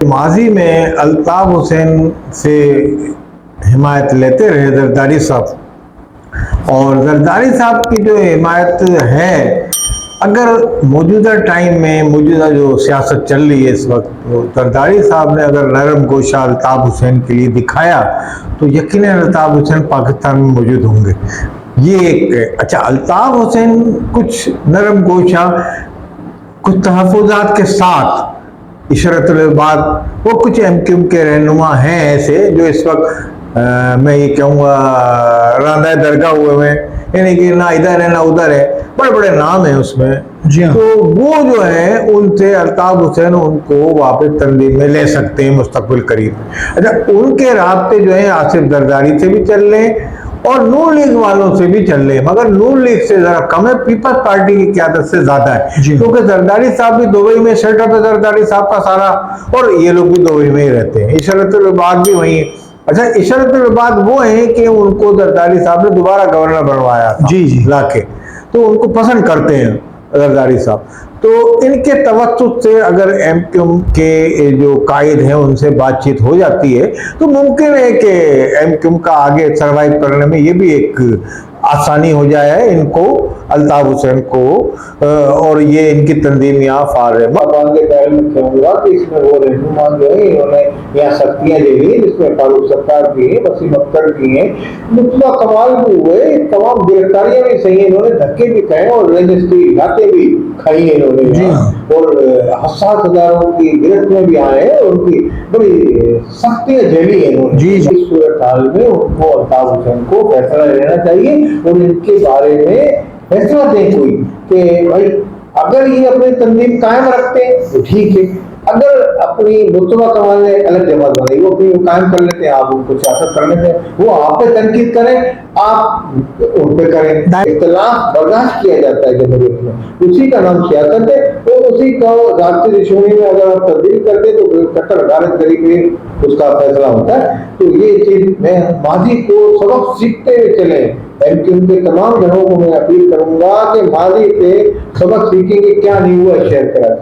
माजी में अल्ताफ हुसैन से हिमायत लेते रहे जरदारी साहब, और जरदारी साहब की जो हिमायत है, अगर मौजूदा टाइम में मौजूदा जो सियासत चल रही है इस वक्त, तो जरदारी साहब ने अगर नरम गोशा अल्ताफ हुसैन के लिए दिखाया तो यकीनन अल्ताफ हुसैन पाकिस्तान में मौजूद होंगे। ये एक अच्छा, अल्ताफ हुसैन कुछ नरम गोशा, कुछ तहफ़्फ़ुज़ात के साथ इशरतुल-इबाद, वो कुछ एमक्यूएम के रहनुमा हैं ऐसे जो इस वक्त मैं ये कहूँगा रांदा दरगाह हुए हैं, यानी कि ना इधर है ना उधर है, बड़े बड़े नाम हैं उसमें जी हाँ। तो वो जो है उनसे अल्ताफ हुसैन उनको वापस तंजीम में ले सकते हैं मुस्तकबिल करीब। अच्छा, उनके राब्ते जो है आसिफ जरदारी से भी चल रहे हैं और नून लीग वालों से भी चल रहे हैं, मगर नून लीग से जरा कम है, पीपल्स पार्टी की क़यादत से ज्यादा है, क्योंकि जरदारी साहब भी दुबई में सेटअप है जरदारी साहब का सारा, और ये लोग भी दुबई में ही रहते हैं, इशरतुल-इबाद भी वहीं है। अच्छा, इशरतुल-इबाद वो है कि उनको जरदारी साहब ने दोबारा गवर्नर बनवाया था लाके, तो उनको पसंद करते हैं जरदारी साहब। तो इनके तवज्जुह से अगर एमक्यूएम के जो कायद हैं उनसे बातचीत हो जाती है तो मुमकिन है कि एमक्यूएम का आगे सर्वाइव करने में ये भी एक आसानी हो जाए इनको, अल्ताफ हुसैन को, और ये इनकी तंजीम यहाँ फार है। इसमें वो रहनुमा जो है इन्होंने यहाँ शक्तियाँ झेली, जिसमें फारूक सत्तार भी है, वसीम अख्तर भी है, मुस्तफा कमाल भी हुए, तमाम गिरफ्तारियां भी सही है, इन्होंने धक्के भी खाए और रजिस्ट्री घाटे भी खाई है इन्होंने, और हसास हजारों की गिरफ्त में भी आए हैं, उनकी बड़ी सख्तियां झेली है इन्होंने। इस सूरत हाल में उनको अल्ताफ हुसैन को फैसला लेना चाहिए और इनके बारे में फैसला दें कोई कि भाई अगर ये अपनी तंजीम कायम रखते हैं तो ठीक है, अगर अपनी मुस्तफा कमाल ने अलग जमात बनाई, वो अपनी कायम कर लेते हैं, आप उनको सियासत करने दें, वो आप पे तनकीद करें, आप उन पे करें, इख्तिलाफ बर्दाश्त किया जाता है जमहूरियत में, उसी का नाम सियासत है, तो उसी का ज़ाती दुश्मनी में अगर आप तब्दील कर दे तो कट्टर गारत करी में उसका फैसला होता है। तो ये चीज मैं माजी को सबक सीखते हुए चले, एमक्यूएम के तमाम जनों को मैं अपील करूंगा कि माजी से सबक सीखेंगे क्या नहीं हुआ शेयर करा।